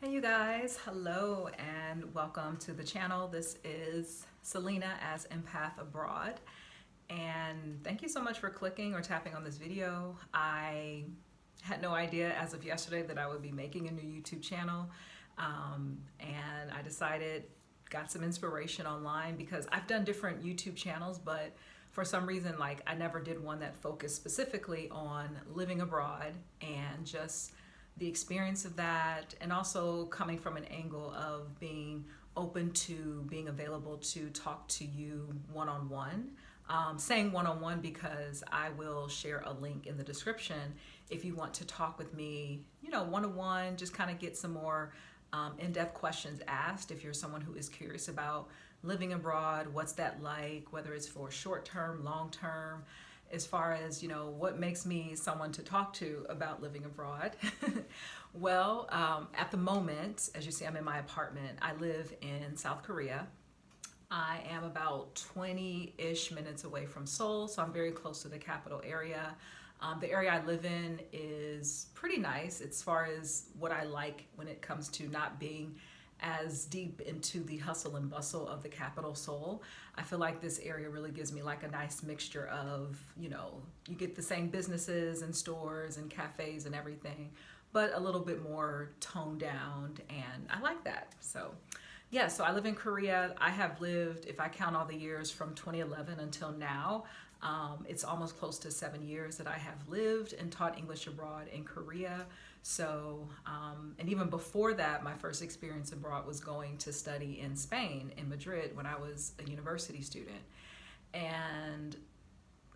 Hey you guys, hello and welcome to the channel. This is Selena as Empath Abroad, and thank you so much for clicking or tapping on this video. I had no idea as of yesterday that I would be making a new YouTube channel, and I decided, got some inspiration online because I've done different YouTube channels, but for some reason, like, I never did one that focused specifically on living abroad and just the experience of that, and also coming from an angle of being open to being available to talk to you one-on-one. Saying one-on-one because I will share a link in the description if you want to talk with me, one-on-one, just kind of get some more in-depth questions asked. If you're someone who is curious about living abroad, what's that like, whether it's for short-term, long-term, as far as what makes me someone to talk to about living abroad. Well, at the moment, as you see, I'm in my apartment. I live in South Korea. I am about 20-ish minutes away from Seoul, so I'm very close to the capital area. The area I live in is pretty nice as far as what I like when it comes to not being as deep into the hustle and bustle of the capital, Seoul. I feel like this area really gives me like a nice mixture of, you get the same businesses and stores and cafes and everything, but a little bit more toned down, and I like that. So yeah, so I live in Korea. I have lived, if I count all the years from 2011 until now, it's almost close to 7 years that I have lived and taught English abroad in Korea. So, and even before that, my first experience abroad was going to study in Spain, in Madrid, when I was a university student. And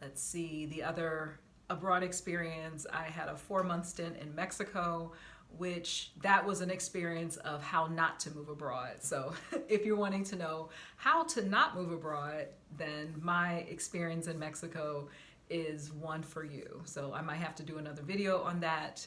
let's see, the other abroad experience, I had a 4-month stint in Mexico, which that was an experience of how not to move abroad. So if you're wanting to know how to not move abroad, then my experience in Mexico is one for you. So I might have to do another video on that.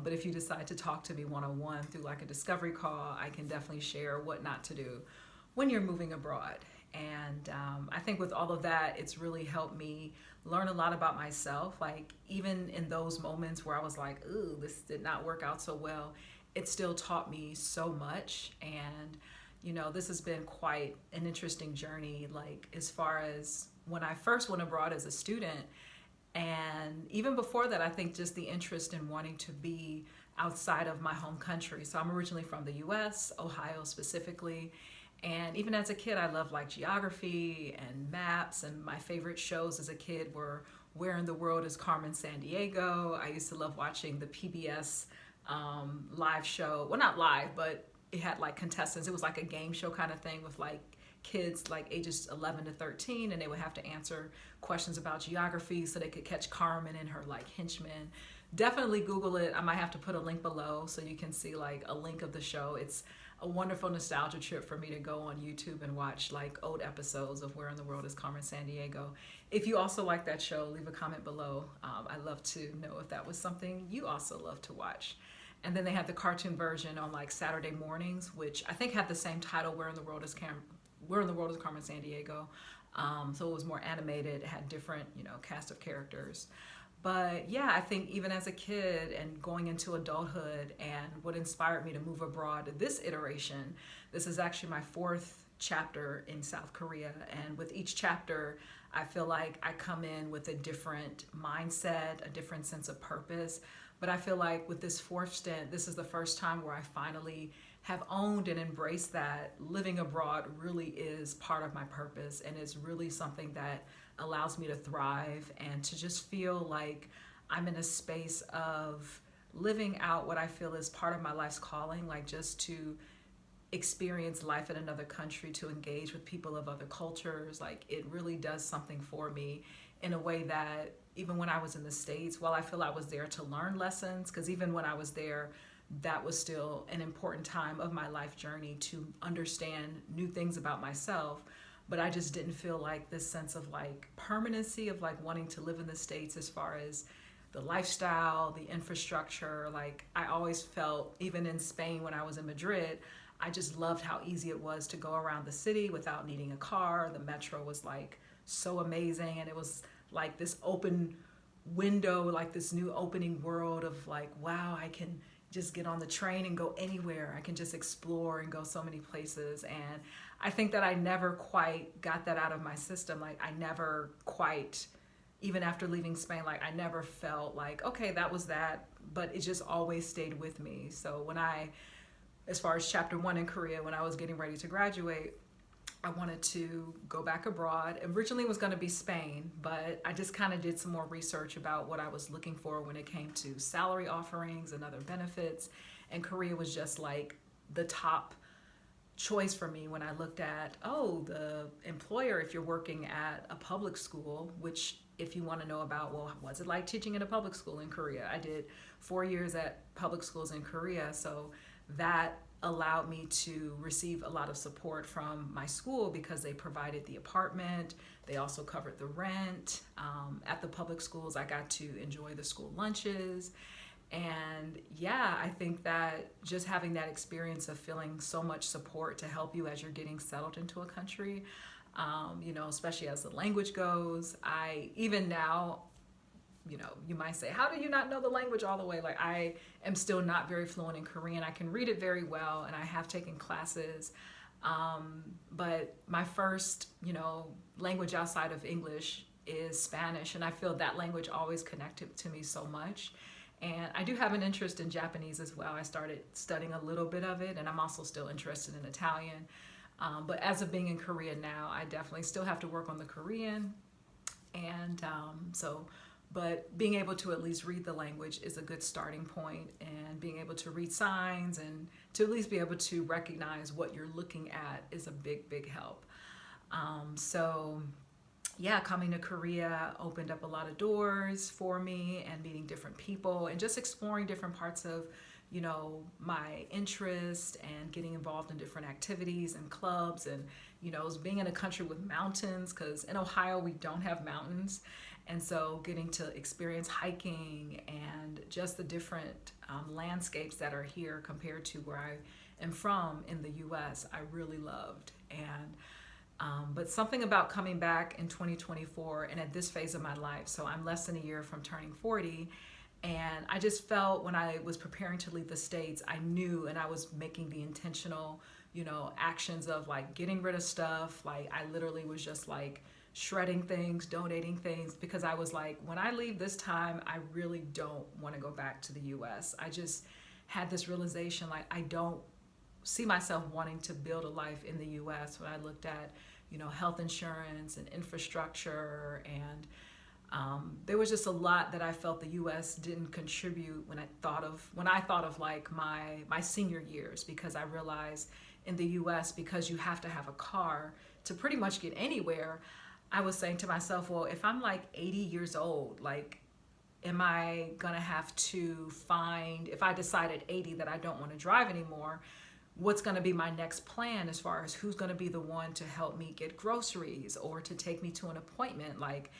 But if you decide to talk to me one-on-one through like a discovery call, I can definitely share what not to do when you're moving abroad. And I think with all of that, it's really helped me learn a lot about myself. Like, even in those moments where I was like, ooh, this did not work out so well, it still taught me so much. And this has been quite an interesting journey, like as far as when I first went abroad as a student. And even before that, I think just the interest in wanting to be outside of my home country. So I'm originally from the US, Ohio specifically. And even as a kid, I loved like geography and maps. And my favorite shows as a kid were Where in the World is Carmen Sandiego? I used to love watching the PBS live show. Well, not live, but it had like contestants. It was like a game show kind of thing with like kids like ages 11 to 13, and they would have to answer questions about geography so they could catch Carmen and her like henchmen. Definitely Google it. I might have to put a link below so you can see like a link of the show. It's a wonderful nostalgia trip for me to go on YouTube and watch like old episodes of Where in the World is Carmen Sandiego. If you also like that show, leave a comment below. I'd love to know if that was something you also love to watch. And then they had the cartoon version on like Saturday mornings, which I think had the same title, Where in the World is Carmen Sandiego. So it was more animated. It had different, cast of characters. But yeah, I think even as a kid and going into adulthood, and what inspired me to move abroad this iteration, this is actually my 4th chapter in South Korea. And with each chapter, I feel like I come in with a different mindset, a different sense of purpose. But I feel like with this 4th stint, this is the first time where I finally have owned and embraced that living abroad really is part of my purpose, and it's really something that allows me to thrive and to just feel like I'm in a space of living out what I feel is part of my life's calling, like just to experience life in another country, to engage with people of other cultures. Like, it really does something for me in a way that even when I was in the States, while I feel I was there to learn lessons, because even when I was there, that was still an important time of my life journey to understand new things about myself. But I just didn't feel like this sense of like permanency of like wanting to live in the States as far as the lifestyle, the infrastructure. Like, I always felt, even in Spain when I was in Madrid, I just loved how easy it was to go around the city without needing a car. The metro was like so amazing, and it was like this open window, like this new opening world of like, wow, I can just get on the train and go anywhere. I can just explore and go so many places. And I think that I never quite got that out of my system. Like I never quite, even after leaving Spain, like I never felt like, okay, that was that, but it just always stayed with me. So when as far as chapter 1 in Korea, when I was getting ready to graduate, I wanted to go back abroad. Originally it was going to be Spain, but I just kind of did some more research about what I was looking for when it came to salary offerings and other benefits. And Korea was just like the top choice for me when I looked at, the employer, if you're working at a public school, which if you want to know about, well, what's it like teaching in a public school in Korea? I did 4 years at public schools in Korea. So that allowed me to receive a lot of support from my school because they provided the apartment. They also covered the rent. At the public schools, I got to enjoy the school lunches. And yeah, I think that just having that experience of feeling so much support to help you as you're getting settled into a country, especially as the language goes, even now, you might say, how do you not know the language all the way? Like I am still not very fluent in Korean. I can read it very well and I have taken classes. But my first, language outside of English is Spanish. And I feel that language always connected to me so much. And I do have an interest in Japanese as well. I started studying a little bit of it and I'm also still interested in Italian. But as of being in Korea now, I definitely still have to work on the Korean. And but being able to at least read the language is a good starting point, and being able to read signs and to at least be able to recognize what you're looking at is a big, big help. Coming to Korea opened up a lot of doors for me, and meeting different people and just exploring different parts of, my interest and getting involved in different activities and clubs, and, being in a country with mountains, because in Ohio we don't have mountains. And so getting to experience hiking and just the different landscapes that are here compared to where I am from in the US, I really loved. But something about coming back in 2024 and at this phase of my life, so I'm less than a year from turning 40, and I just felt when I was preparing to leave the States, I knew, and I was making the intentional, actions of like getting rid of stuff. Like I literally was just like shredding things, donating things, because I was like, when I leave this time, I really don't want to go back to the US. I just had this realization, like I don't see myself wanting to build a life in the US when I looked at, health insurance and infrastructure, and there was just a lot that I felt the US didn't contribute when I thought of like my senior years, because I realized in the US, because you have to have a car to pretty much get anywhere, I was saying to myself, well, if I'm like 80 years old, like, am I gonna have to find, if I decide at 80 that I don't want to drive anymore, what's gonna be my next plan as far as who's gonna be the one to help me get groceries or to take me to an appointment? Like,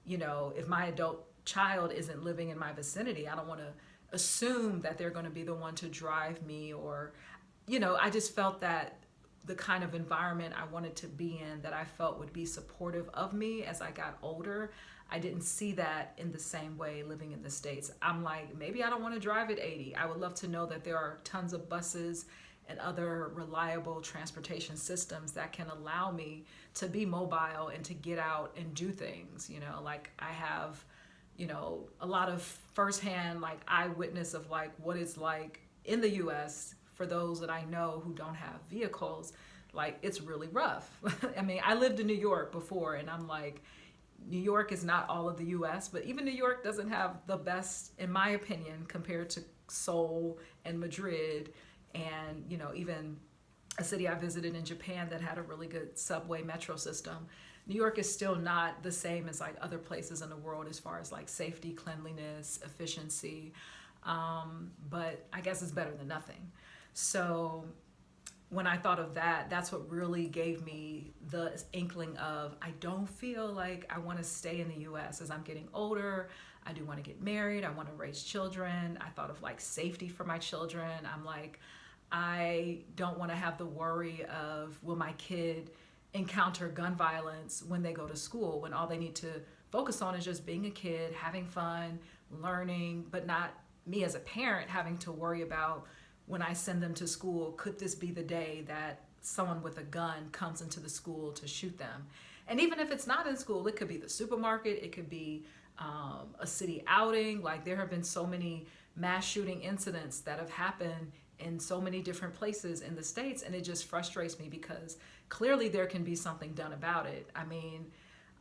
if my adult child isn't living in my vicinity, I don't want to assume that they're gonna be the one to drive me, or, I just felt that the kind of environment I wanted to be in, that I felt would be supportive of me as I got older, I didn't see that in the same way living in the States. I'm like, maybe I don't want to drive at 80. I would love to know that there are tons of buses and other reliable transportation systems that can allow me to be mobile and to get out and do things. Like I have, a lot of firsthand like eyewitness of like what it's like in the US for those that I know who don't have vehicles. Like it's really rough. I mean, I lived in New York before, and I'm like, New York is not all of the US, but even New York doesn't have the best, in my opinion, compared to Seoul and Madrid, and even a city I visited in Japan that had a really good subway metro system. New York is still not the same as like other places in the world as far as like safety, cleanliness, efficiency, but I guess it's better than nothing. So when I thought of that, that's what really gave me the inkling of, I don't feel like I want to stay in the US. As I'm getting older, I do want to get married, I want to raise children. I thought of like safety for my children. I'm like, I don't want to have the worry of, will my kid encounter gun violence when they go to school, when all they need to focus on is just being a kid, having fun, learning, but not me as a parent having to worry about when I send them to school, could this be the day that someone with a gun comes into the school to shoot them? And even if it's not in school, it could be the supermarket, it could be a city outing. Like, there have been so many mass shooting incidents that have happened in so many different places in the States, and it just frustrates me because clearly there can be something done about it. I mean,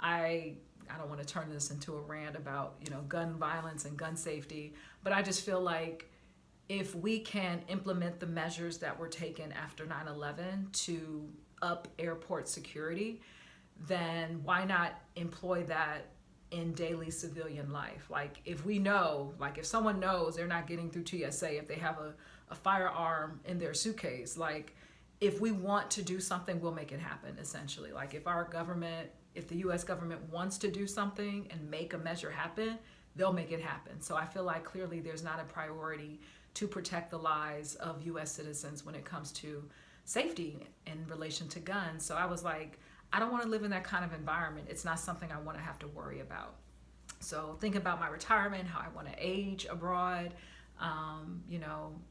I don't want to turn this into a rant about, gun violence and gun safety, but I just feel like if we can implement the measures that were taken after 9/11 to up airport security, then why not employ that in daily civilian life? Like, if we know, like if someone knows they're not getting through TSA if they have a firearm in their suitcase, like, if we want to do something, we'll make it happen, essentially. Like, if the US government wants to do something and make a measure happen, they'll make it happen. So I feel like clearly there's not a priority to protect the lives of US citizens when it comes to safety in relation to guns. So I was like, I don't want to live in that kind of environment. It's not something I want to have to worry about. So think about my retirement, how I want to age abroad. I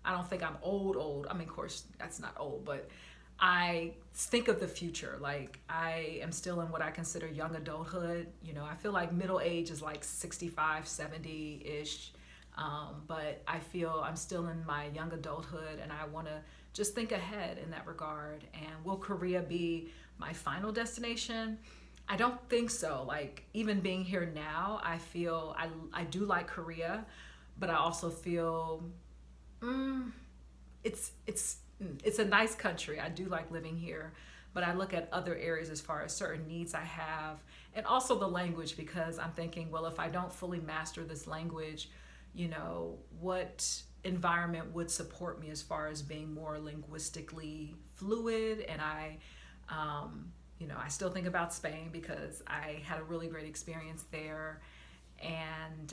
don't think I'm old. I mean, of course, that's not old, but I think of the future. Like, I am still in what I consider young adulthood. I feel like middle age is like 65, 70-ish. But I feel I'm still in my young adulthood, and I want to just think ahead in that regard. And will Korea be my final destination? I don't think so. Like, even being here now, I feel I do like Korea, but I also feel it's a nice country. I do like living here, but I look at other areas as far as certain needs I have, and also the language, because I'm thinking, well, if I don't fully master this language, what environment would support me as far as being more linguistically fluid? And I still think about Spain because I had a really great experience there, and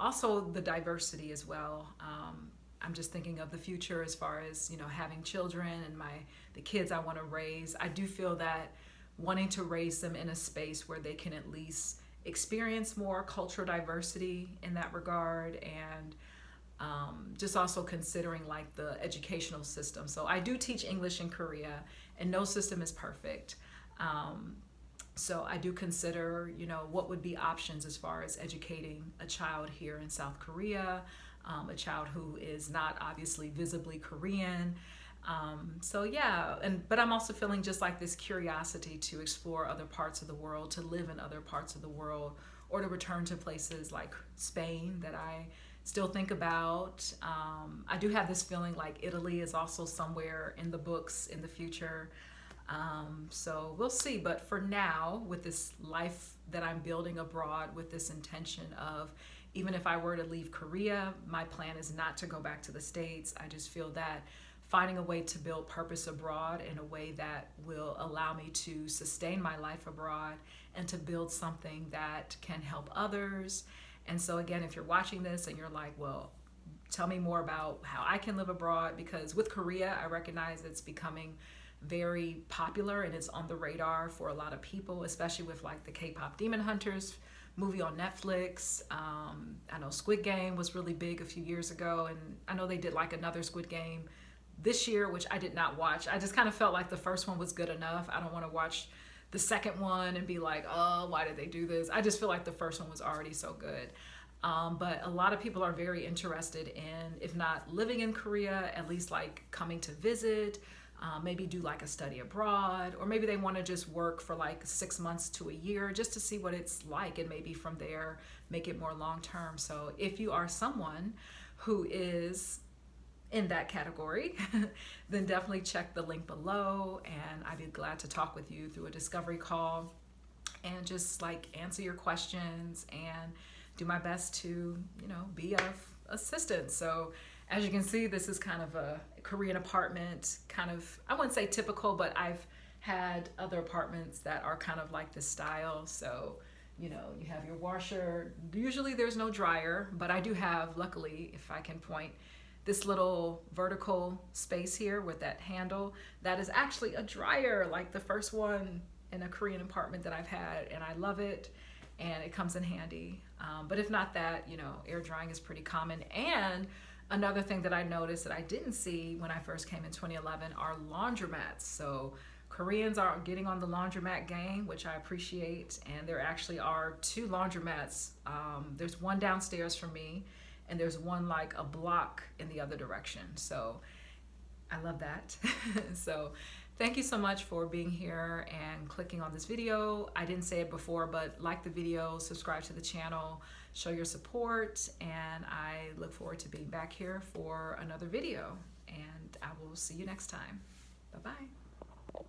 also the diversity as well. I'm just thinking of the future as far as having children and the kids I want to raise. I do feel that wanting to raise them in a space where they can at least experience more cultural diversity in that regard, and just also considering like the educational system. So I do teach English in Korea, and no system is perfect. So I do consider, what would be options as far as educating a child here in South Korea, a child who is not obviously visibly Korean. But I'm also feeling just like this curiosity to explore other parts of the world, to live in other parts of the world, or to return to places like Spain that I still think about. I do have this feeling like Italy is also somewhere in the books in the future. So we'll see. But for now, with this life that I'm building abroad, with this intention of, even if I were to leave Korea, my plan is not to go back to the States. I just feel that finding a way to build purpose abroad in a way that will allow me to sustain my life abroad and to build something that can help others. And so again, if you're watching this and you're like, well, tell me more about how I can live abroad, because with Korea, I recognize it's becoming very popular and it's on the radar for a lot of people, especially with like the K-pop Demon Hunters movie on Netflix. I know Squid Game was really big a few years ago, and I know they did like another Squid Game this year, which I did not watch. I just kind of felt like the first one was good enough. I don't want to watch the second one and be like, oh, why did they do this? I just feel like the first one was already so good. But a lot of people are very interested in, if not living in Korea, at least like coming to visit, maybe do like a study abroad, or maybe they want to just work for like 6 months to a year just to see what it's like, and maybe from there make it more long term. So if you are someone who is in that category, then definitely check the link below, and I'd be glad to talk with you through a discovery call and just like answer your questions and do my best to, be of assistance. So as you can see, this is kind of a Korean apartment, kind of, I wouldn't say typical, but I've had other apartments that are kind of like this style. So, you have your washer. Usually there's no dryer, but I do have, luckily, if I can point, this little vertical space here with that handle. That is actually a dryer, like the first one in a Korean apartment that I've had, and I love it. and it comes in handy. But if not that, you know, air drying is pretty common. And another thing that I noticed that I didn't see when I first came in 2011 are laundromats. So Koreans are getting on the laundromat game, which I appreciate. And there actually are 2 laundromats. There's one downstairs for me, and there's one like a block in the other direction. So I love that. So thank you so much for being here and clicking on this video. I didn't say it before, but like the video, subscribe to the channel, show your support, and I look forward to being back here for another video. And I will see you next time. Bye-bye.